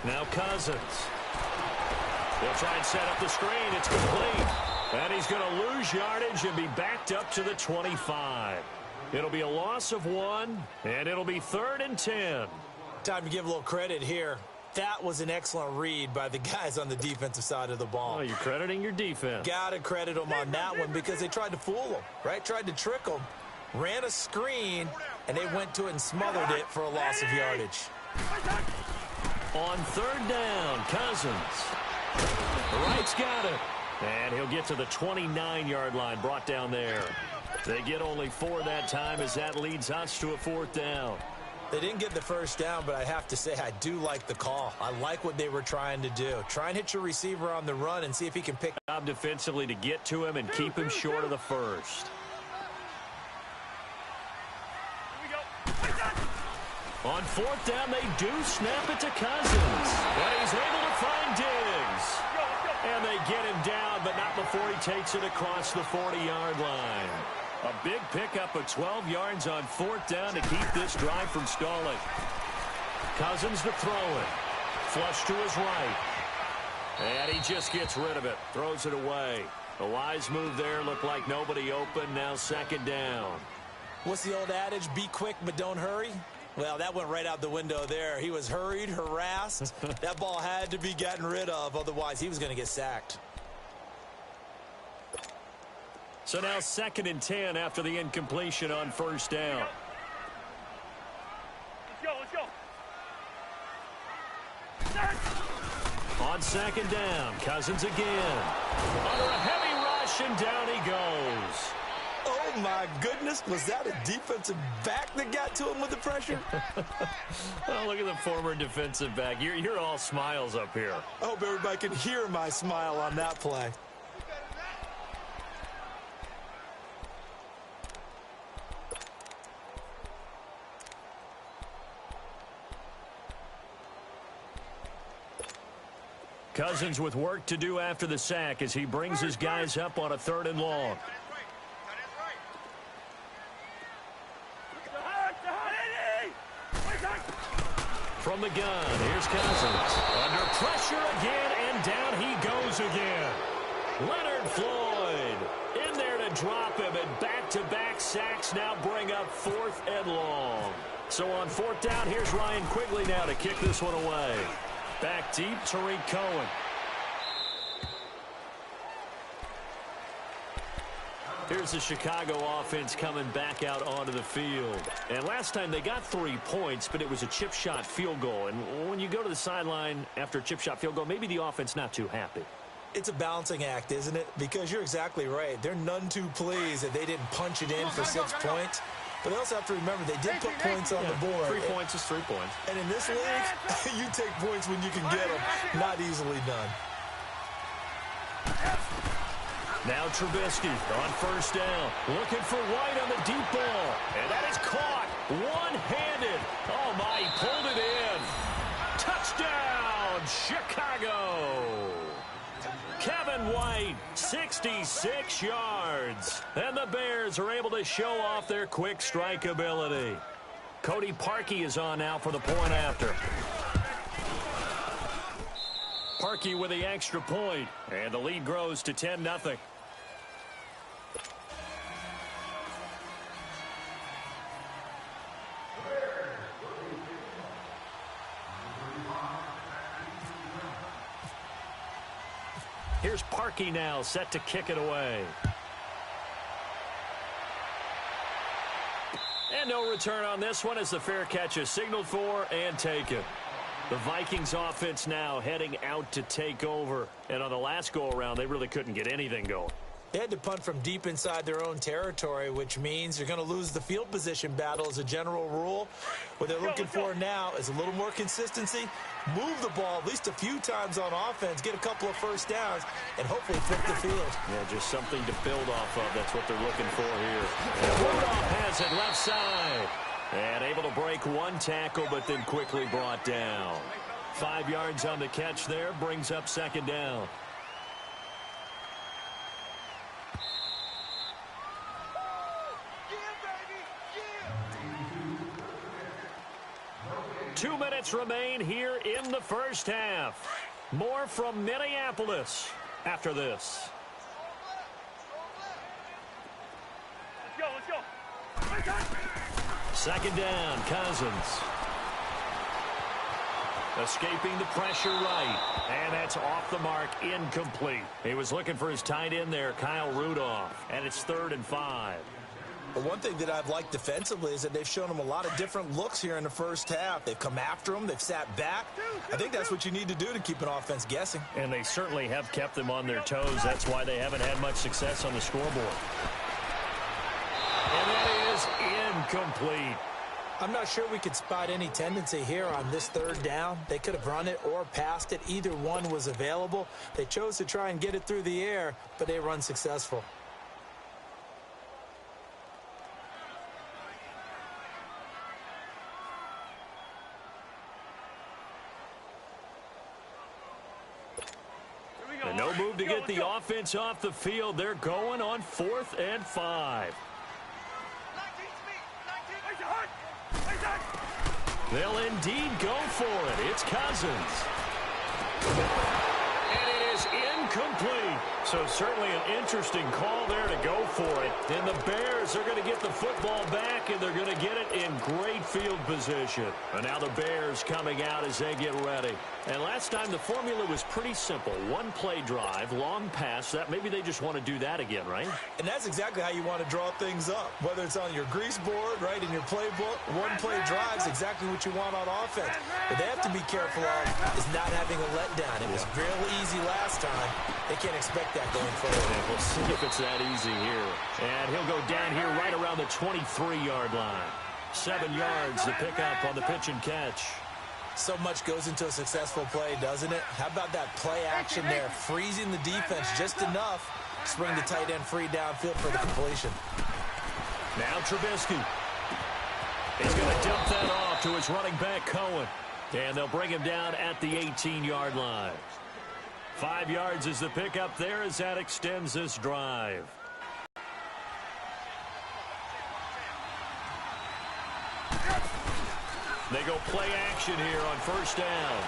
Now Cousins. He'll try and set up the screen. It's complete. And he's going to lose yardage and be backed up to the 25. It'll be a loss of 1, and it'll be 3rd and 10. Time to give a little credit here. That was an excellent read by the guys on the defensive side of the ball. Oh, you're crediting your defense. Got to credit them on that one because they tried to fool them, right? Tried to trick them, ran a screen, and they went to it and smothered it for a loss of yardage. On 3rd down, Cousins. The right's got it. And he'll get to the 29-yard line, brought down there. They get only 4 that time as that leads us to a 4th down. They didn't get the first down, but I have to say I do like the call. I like what they were trying to do. Try and hit your receiver on the run and see if he can pick up defensively to get to him and keep him short of the first. On 4th down, they do snap it to Cousins. But he's able to find Diggs. And they get him down, but not before he takes it across the 40-yard line. A big pickup of 12 yards on 4th down to keep this drive from stalling. Cousins to throw it. Flush to his right. And he just gets rid of it. Throws it away. A wise move there. Looked like nobody open. Now 2nd down. What's the old adage? Be quick, but don't hurry. Well, that went right out the window there. He was hurried, harassed. That ball had to be gotten rid of. Otherwise, he was going to get sacked. So now 2nd and 10 after the incompletion on 1st down. Let's go. On 2nd down, Cousins again. Under a heavy rush, and down he goes. Oh, my goodness. Was that a defensive back that got to him with the pressure? Well, look at the former defensive back. You're all smiles up here. I hope everybody can hear my smile on that play. Cousins with work to do after the sack as he brings his guys up on a 3rd and long. From the gun, here's Cousins. Under pressure again, and down he goes again. Leonard Floyd in there to drop him, and back-to-back sacks now bring up 4th and long. So on 4th down, here's Ryan Quigley now to kick this one away. Back deep, Tariq Cohen. Here's the Chicago offense coming back out onto the field. And last time they got 3 points, but it was a chip shot field goal. And when you go to the sideline after a chip shot field goal, maybe the offense not too happy. It's a balancing act, isn't it? Because you're exactly right. They're none too pleased that they didn't punch it in for 6 points. But they also have to remember they did put points on the board. 3 points is 3 points. And in this league, you take points when you can get them. Not easily done. Now Trubisky on 1st down. Looking for White on the deep ball. And that is caught one-handed. Oh, my, he pulled it in. Touchdown, Chicago. Kevin White, 66 yards. And the Bears are able to show off their quick strike ability. Cody Parkey is on now for the point after. Parkey with the extra point. And the lead grows to 10-0. Here's Parkey now, set to kick it away. And no return on this one as the fair catch is signaled for and taken. The Vikings offense now heading out to take over. And on the last go-around, they really couldn't get anything going. They had to punt from deep inside their own territory, which means you're going to lose the field position battle as a general rule. What they're looking for now is a little more consistency, move the ball at least a few times on offense, get a couple of first downs, and hopefully flip the field. Yeah, just something to build off of. That's what they're looking for here. And Rudolph has it left side. And able to break one tackle, but then quickly brought down. 5 yards on the catch there, brings up 2nd down. 2 minutes remain here in the first half. More from Minneapolis after this. Let's go. Second down, Cousins. Escaping the pressure right. And that's off the mark, incomplete. He was looking for his tight end there, Kyle Rudolph. And it's 3rd and 5. But one thing that I've liked defensively is that they've shown him a lot of different looks here in the first half. They've come after him. They've sat back. I think that's what you need to do to keep an offense guessing. And they certainly have kept them on their toes. That's why they haven't had much success on the scoreboard. And that is incomplete. I'm not sure we could spot any tendency here on this 3rd down. They could have run it or passed it. Either one was available. They chose to try and get it through the air, but they were unsuccessful. And no move to get the offense off the field. They're going on 4th and 5. They'll indeed go for it. It's Cousins. And it is incomplete. So certainly an interesting call there to go for it. And the Bears are going to get the football back, and they're going to get it in great field position. And now the Bears coming out as they get ready. And last time the formula was pretty simple. One play drive, long pass. That maybe they just want to do that again, right? And that's exactly how you want to draw things up. Whether it's on your grease board, right, in your playbook, one play drive is exactly what you want on offense. What they have to be careful of is not having a letdown. It was real easy last time. They can't expect that going forward. And we'll see if it's that easy here. And he'll go down here right around the 23-yard line. 7 yards to pick up on the pitch and catch. So much goes into a successful play, doesn't it? How about that play action there? Freezing the defense just enough to bring the tight end free downfield for the completion. Now Trubisky. He's going to dump that off to his running back, Cohen. And they'll bring him down at the 18-yard line. 5 yards is the pickup there as that extends this drive. They go play action here on 1st down.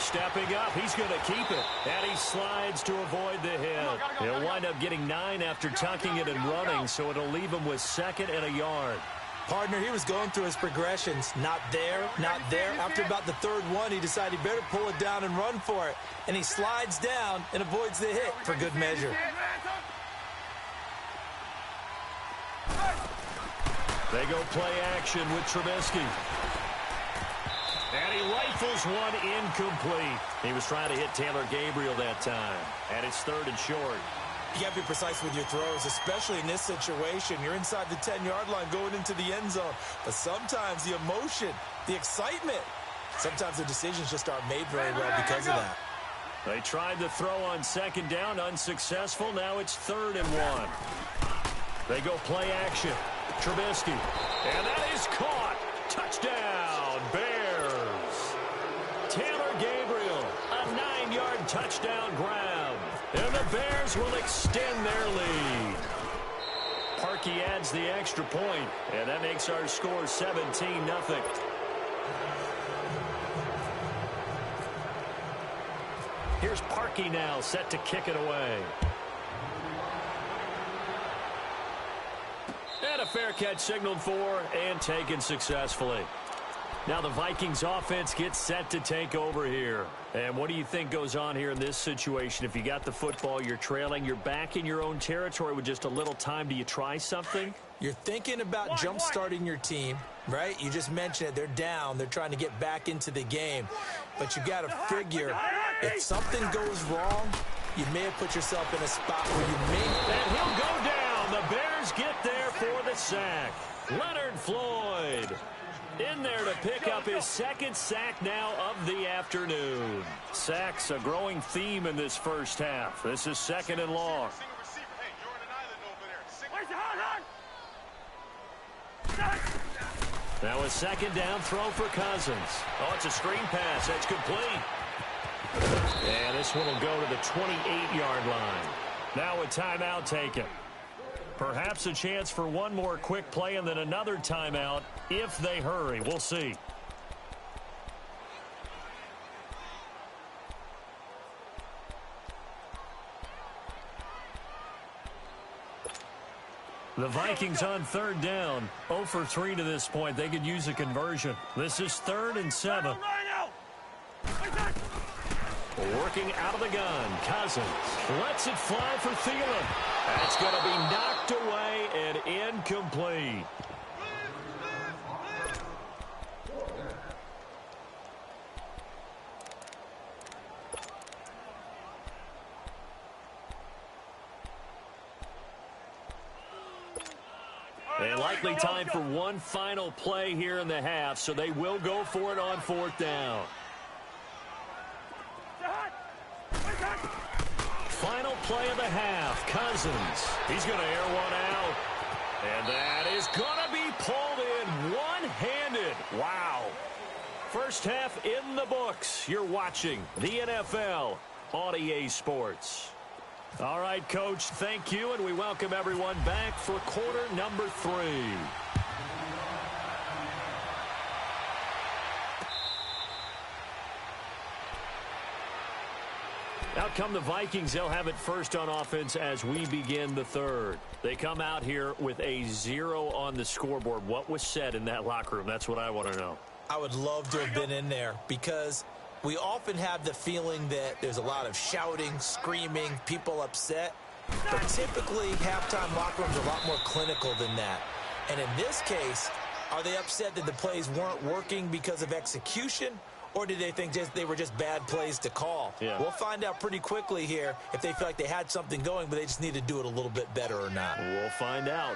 Stepping up, he's going to keep it. And he slides to avoid the hit. He'll wind up getting 9 after tucking it and running, so it'll leave him with 2nd and a yard. Partner, he was going through his progressions. Not there, not there. After about the 3rd one, he decided he better pull it down and run for it. And he slides down and avoids the hit for good measure. They go play action with Trubisky. And he rifles one incomplete. He was trying to hit Taylor Gabriel that time. And it's 3rd and short. You got to be precise with your throws, especially in this situation. You're inside the 10-yard line going into the end zone. But sometimes the emotion, the excitement, sometimes the decisions just aren't made very well because of that. They tried to throw on 2nd down, unsuccessful. Now it's 3rd and 1. They go play action. Trubisky. And that is caught. Touchdown, Bears. Taylor Gabriel, a 9-yard touchdown grab. And the Bears will extend their lead. Parkey adds the extra point, and that makes our score 17-0. Here's Parkey now, set to kick it away. And a fair catch signaled for and taken successfully. Now the Vikings offense gets set to take over here. And what do you think goes on here in this situation? If you got the football, you're trailing, you're back in your own territory with just a little time. Do you try something? You're thinking about jump-starting your team, right? You just mentioned it. They're down. They're trying to get back into the game. But you got to figure if something goes wrong, you may have put yourself in a spot where you may... And he'll go down. The Bears get there for the sack. Leonard Floyd in there to pick up his 2nd sack now of the afternoon. Sacks a growing theme in this first half. This is 2nd and long. Now a 2nd down throw for Cousins. Oh, it's a screen pass. That's complete. And this one will go to the 28-yard line. Now a timeout taken. Perhaps a chance for one more quick play and then another timeout if they hurry. We'll see. The Vikings on third down. 0 for 3 to this point. They could use a conversion. This is 3rd and 7. Working out of the gun. Cousins lets it fly for Thielen. That's going to be knocked away and incomplete. And likely time for one final play here in the half, so they will go for it on 4th down. Final play of the half. Cousins. He's going to air one out. And that is going to be pulled in one-handed. Wow. First half in the books. You're watching the NFL on EA Sports. All right, Coach, thank you, and we welcome everyone back for quarter number 3. Out come the Vikings. They'll have it first on offense as we begin the 3rd. They come out here with a 0 on the scoreboard. What was said in that locker room? That's what I want to know. I would love to have been in there because we often have the feeling that there's a lot of shouting, screaming, people upset. But typically, halftime locker rooms are a lot more clinical than that. And in this case, are they upset that the plays weren't working because of execution? Or did they think they were just bad plays to call? Yeah. We'll find out pretty quickly here if they feel like they had something going, but they just need to do it a little bit better or not. We'll find out.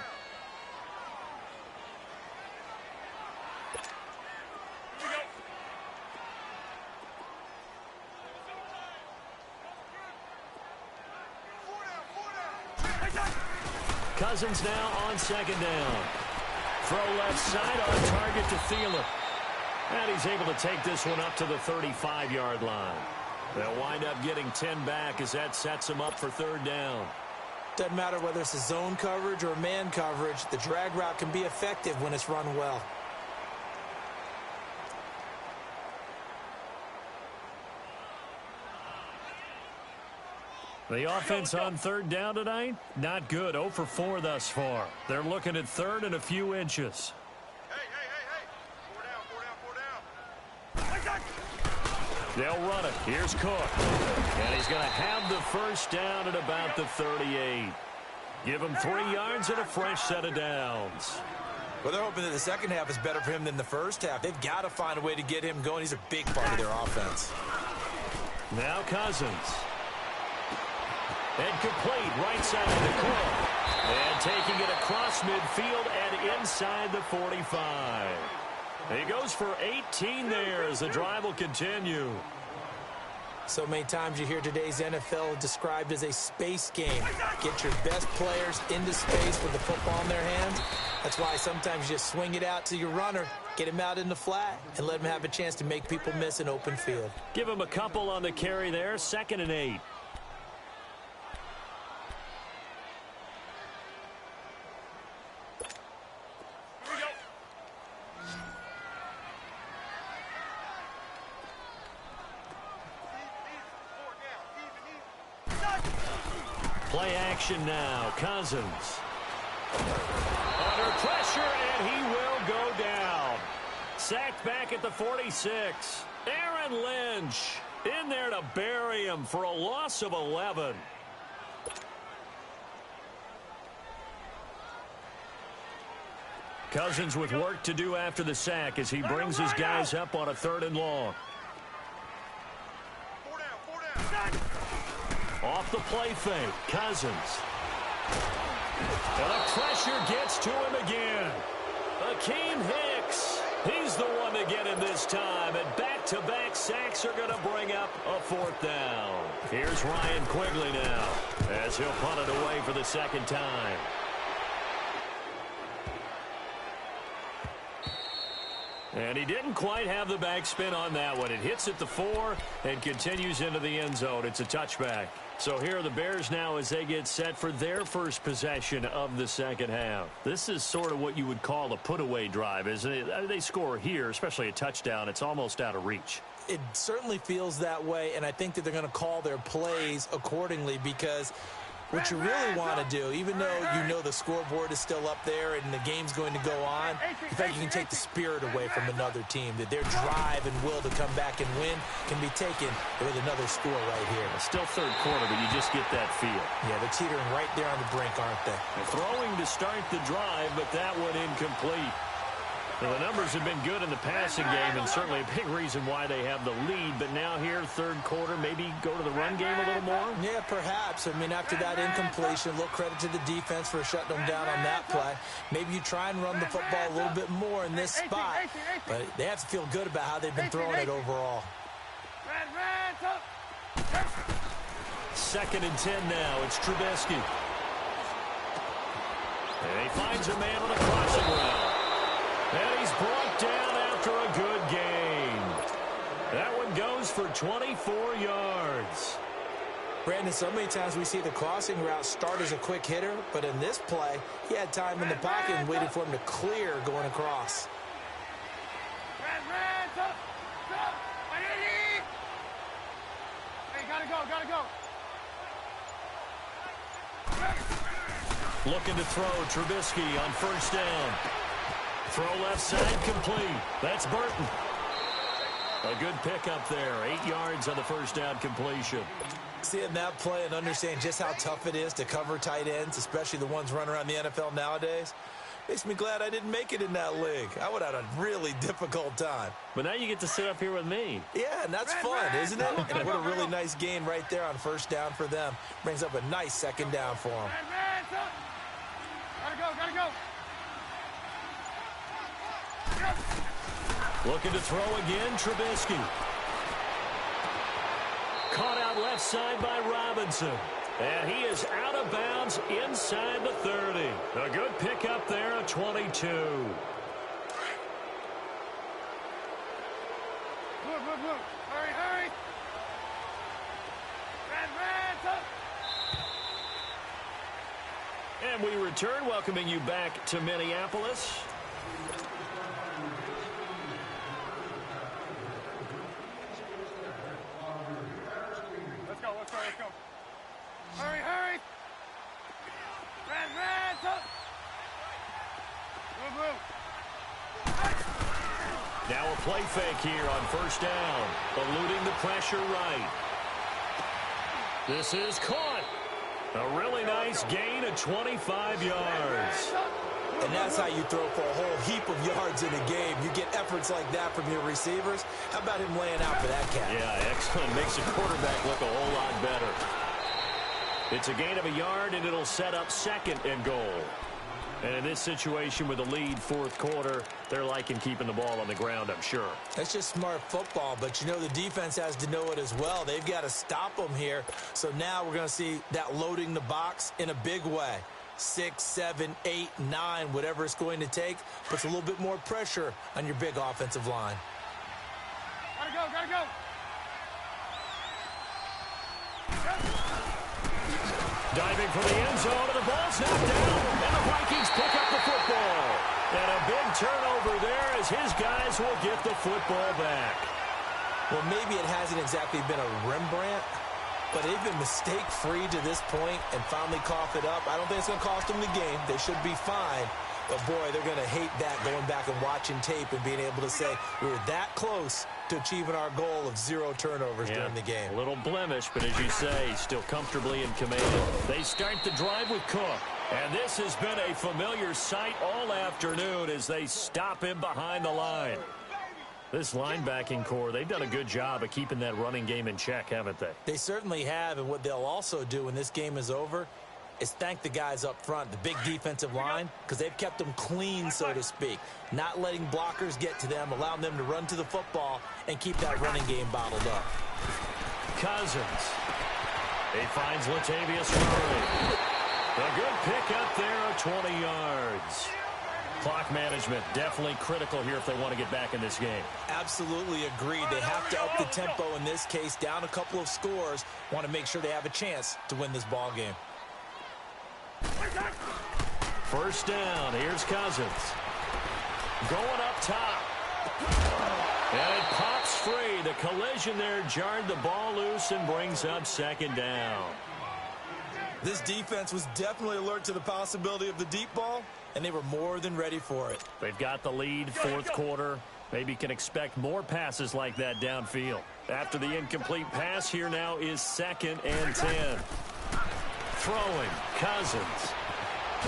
Cousins now on 2nd down. Throw left side on target to Thielen. And he's able to take this one up to the 35-yard line. They'll wind up getting 10 back as that sets them up for 3rd down. Doesn't matter whether it's a zone coverage or man coverage, the drag route can be effective when it's run well. The offense on 3rd down tonight, not good. 0 for 4 thus far. They're looking at 3rd and a few inches. They'll run it. Here's Cook. And he's going to have the first down at about the 38. Give him 3 yards and a fresh set of downs. Well, they're hoping that the second half is better for him than the first half. They've got to find a way to get him going. He's a big part of their offense. Now Cousins. And complete right side of the Cook. And taking it across midfield and inside the 45. He goes for 18 there as the drive will continue. So many times you hear today's NFL described as a space game. Get your best players into space with the football in their hands. That's why sometimes you just swing it out to your runner, get him out in the flat, and let him have a chance to make people miss an open field. Give him a couple on the carry there. 2nd and 8. Play action now. Cousins. Under pressure, and he will go down. Sacked back at the 46. Aaron Lynch in there to bury him for a loss of 11. Cousins with work to do after the sack as he brings his guys up on a 3rd and long. Off the play fake, Cousins. And the pressure gets to him again. Akeem Hicks, he's the one to get him this time. And back-to-back sacks are going to bring up a 4th down. Here's Ryan Quigley now as he'll punt it away for the 2nd time. And he didn't quite have the backspin on that one. It hits at the 4 and continues into the end zone. It's a touchback. So here are the Bears now as they get set for their first possession of the 2nd half. This is sort of what you would call a put-away drive, isn't it? They score here, especially a touchdown. It's almost out of reach. It certainly feels that way, and I think that they're going to call their plays accordingly because What you really want to do, even though you know the scoreboard is still up there and the game's going to go on, the fact you can take the spirit away from another team, that their drive and will to come back and win can be taken with another score right here. It's still third quarter, but you just get that feel. Yeah, they're teetering right there on the brink, aren't they? They're throwing to start the drive, but that one incomplete. Now, the numbers have been good in the passing game, and certainly a big reason why they have the lead. But now here, third quarter, maybe go to the run game a little more? Yeah, perhaps. I mean, after that incompletion, a little credit to the defense for shutting them down on that play. Maybe you try and run the football a little bit more in this spot. But they have to feel good about how they've been throwing it overall. Second and 10 now. It's Trubisky. And he finds a man on a crossing route. And he's brought down after a good gain. That one goes for 24 yards. Brandon, so many times we see the crossing route start as a quick hitter, but in this play, he had time in the pocket and waited for him to clear going across. Hey, gotta go. Looking to throw, Trubisky on first down. Throw left side complete. That's Burton. A good pickup there. 8 yards on the first down completion. Seeing that play and understand just how tough it is to cover tight ends, especially the ones running around the NFL nowadays, makes me glad I didn't make it in that league. I would have had a really difficult time. But now you get to sit up here with me. Yeah, and that's fun, isn't it? And what a really nice gain right there on first down for them. Brings up a nice second down for them. Gotta go. Looking to throw again, Trubisky. Caught out left side by Robinson. And he is out of bounds inside the 30. A good pickup there, a 22. Move. Hurry. And we return, welcoming you back to Minneapolis. Let's go. Hurry. Move. Now a play fake here on first down. Eluding the pressure right. This is caught. A really nice gain of 25 yards. And that's how you throw for a whole heap of yards in a game. You get efforts like that from your receivers. How about him laying out for that catch? Yeah, excellent. Makes the quarterback look a whole lot better. It's a gain of a yard, and it'll set up second and goal. And in this situation with the lead fourth quarter, they're liking keeping the ball on the ground, I'm sure. That's just smart football, but you know the defense has to know it as well. They've got to stop them here. So now we're going to see that loading the box in a big way. 6, 7, 8, 9, whatever it's going to take, puts a little bit more pressure on your big offensive line. Gotta go. Diving for the end zone, and the ball's knocked down, and the Vikings pick up the football. And a big turnover there as his guys will get the football back. Well, maybe it hasn't exactly been a Rembrandt, but they've been mistake-free to this point and finally cough it up. I don't think it's going to cost them the game. They should be fine. But, boy, they're going to hate that, going back and watching tape and being able to say we were that close to achieving our goal of 0 turnovers during the game. A little blemish, but as you say, still comfortably in command. They start the drive with Cook. And this has been a familiar sight all afternoon as they stop him behind the line. This linebacking core, they've done a good job of keeping that running game in check, haven't they? They certainly have, and what they'll also do when this game is over is thank the guys up front, the big defensive line, because they've kept them clean, so to speak. Not letting blockers get to them, allowing them to run to the football and keep that running game bottled up. Cousins. He finds Latavius Murray. A good pickup there of 20 yards. Clock management definitely critical here if they want to get back in this game. Absolutely agreed. They have to up the tempo in this case, down a couple of scores. Want to make sure they have a chance to win this ball game. First down. Here's Cousins. Going up top. And it pops free. The collision there jarred the ball loose and brings up second down. This defense was definitely alert to the possibility of the deep ball, and they were more than ready for it. They've got the lead, fourth quarter. Maybe can expect more passes like that downfield. After the incomplete pass, here now is 2nd and 10. Throwing, Cousins.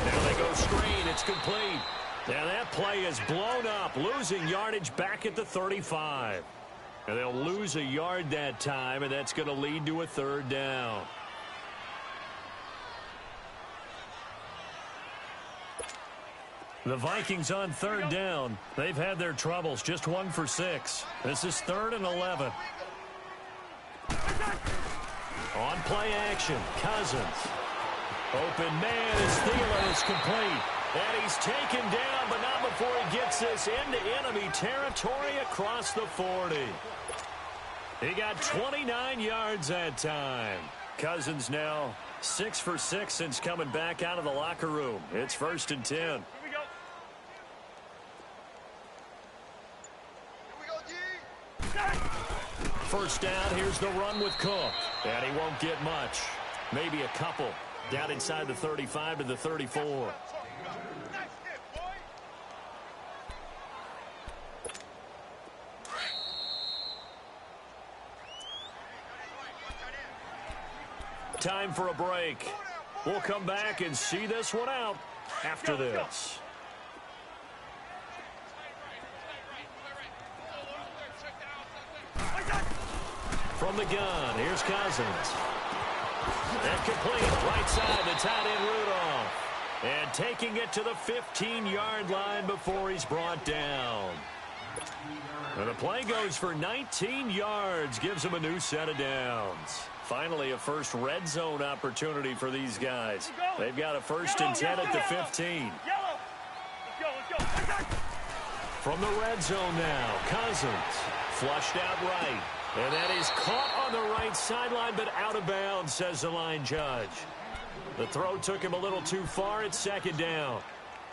Now they go screen, it's complete. Now that play is blown up, losing yardage back at the 35. And they'll lose a yard that time, and that's going to lead to a 3rd down. The Vikings on 3rd down. They've had their troubles, just 1 for 6. This is 3rd and 11. On play action, Cousins. Open man is Thielen. It's complete. And he's taken down, but not before he gets this into enemy territory across the 40. He got 29 yards that time. Cousins now 6 for 6 since coming back out of the locker room. It's 1st and 10. First down, here's the run with Cook. And he won't get much. Maybe a couple. Down inside the 35 to the 34. Time for a break. We'll come back and see this one out after this. From the gun, here's Cousins. And complete, right side to tight end Rudolph. And taking it to the 15-yard line before he's brought down. And the play goes for 19 yards, gives him a new set of downs. Finally, a first red zone opportunity for these guys. They've got a 1st and 10 at the 15. From the red zone now, Cousins flushed out right. And that is caught on the right sideline, but out of bounds, says the line judge. The throw took him a little too far. It's 2nd down.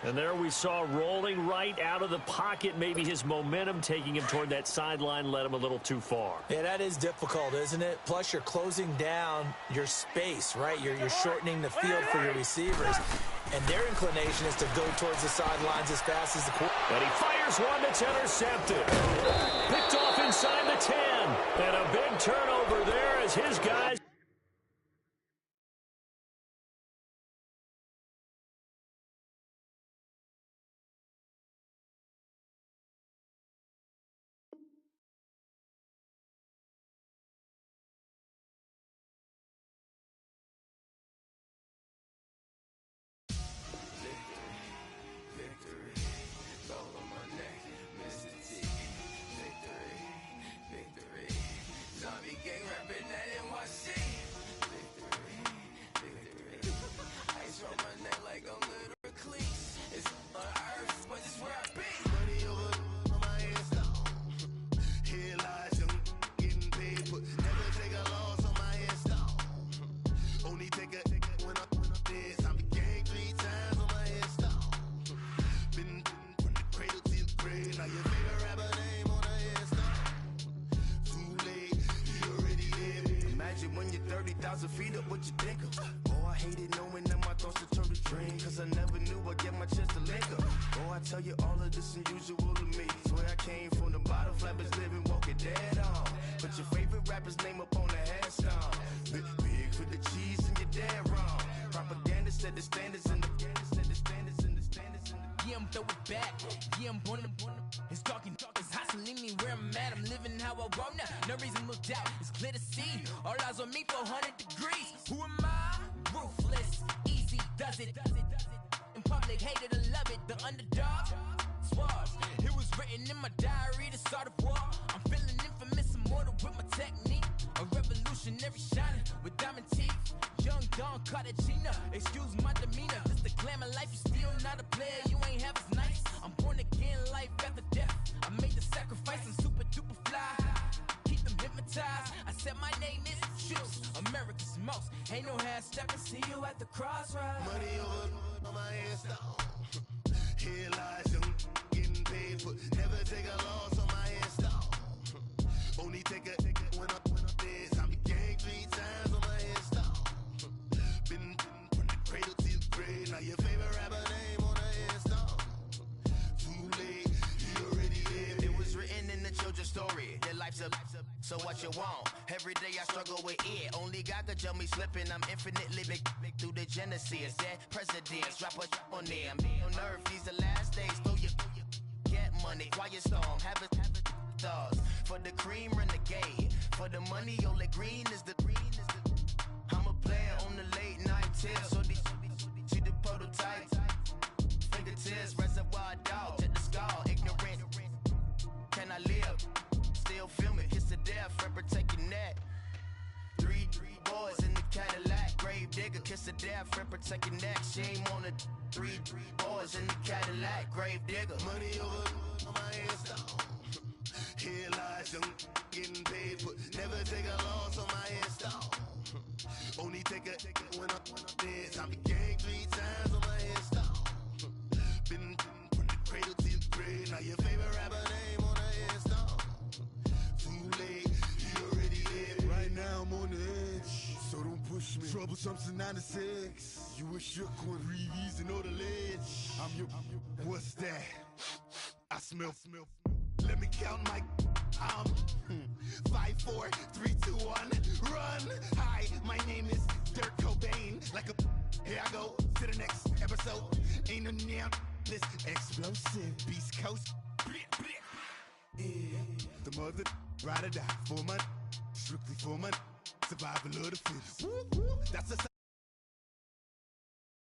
And there we saw rolling right out of the pocket. Maybe his momentum taking him toward that sideline led him a little too far. Yeah, that is difficult, isn't it? Plus, you're closing down your space, right? You're shortening the field for your receivers. And their inclination is to go towards the sidelines as fast as the quarterback. And he fires one that's intercepted. Picked off inside the 10. And a big turnover there as his guys... feet up, what you think of? Oh, I hated knowing that my thoughts would turn to dream, cause I never knew I'd get my chance to link up. Oh, I tell you all of this unusual to me. Swear I came from the bottom, flappers living, walking dead on. Put your favorite rapper's name up on the headstone. Big for the cheese and you're dead wrong. Propaganda said the standards in the yeah, I'm throw it back. Yeah, I'm born to it's talking, it's hustling me where I'm at. I'm living how I want now. No reason to look out, it's clear to see. All eyes on me for 100 degrees. Who am I? Ruthless, easy, does it. In public, hated to love it. The underdog, swars. It was written in my diary to start a war. I'm feeling infamous, immortal with my technique. A revolutionary shining with diamond teeth. Young Don Cartagena, excuse my demeanor. This the glamour life, you still not a player. You ain't half as nice. I'm born again, life after death. I made the sacrifice, I'm super duper fly. Keep them hypnotized. I said my name is Juice, America's most. Ain't no half stepping. See you at the crossroads. money over on my headstone. Here lies young getting paid for. Never take a loss on my headstone. Only take a when I'm dead. I'm the gang 3 times on my headstone. Been life's a so what you want? Every day I struggle with it. Only God could tell me slipping. I'm infinitely big through the genesis. That presidents drop a on them. On earth, these the last days. Throw your get money, quiet storm. Have it thoughts for the cream renegade. For the money, only green is the. I'm a player on the late night tip. So see the prototype. Fingertips, reservoir dog. Check the skull. Ignorant. Can I live? Still film it. Kiss the death. Rep taking that. Three boys in the Cadillac. Grave digger. Kiss the death. Rep taking that. Shame on the three boys in the Cadillac. Grave digger. Money over on my headstone. Here lies young getting paid, but never take a loss on my headstone. Only take a when I'm dead. Time to gang 3 times on my headstone. Been from the cradle to the grave. Now your favorite rapper name on a headstone. Too late, you already dead. Right now I'm on the edge, so don't push me. Troublesome since 96. You a shook one, breeze and know the ledge. I'm your. What's that? I smell. Let me count my. I'm 5, 4, 3, 2, 1. Run. Hi, my name is Dirk Cobain. Like a. Here I go to the next episode. Ain't no damn this explosive Beast Coast. Yeah. The mother ride or die for my strictly for my survival of the fittest.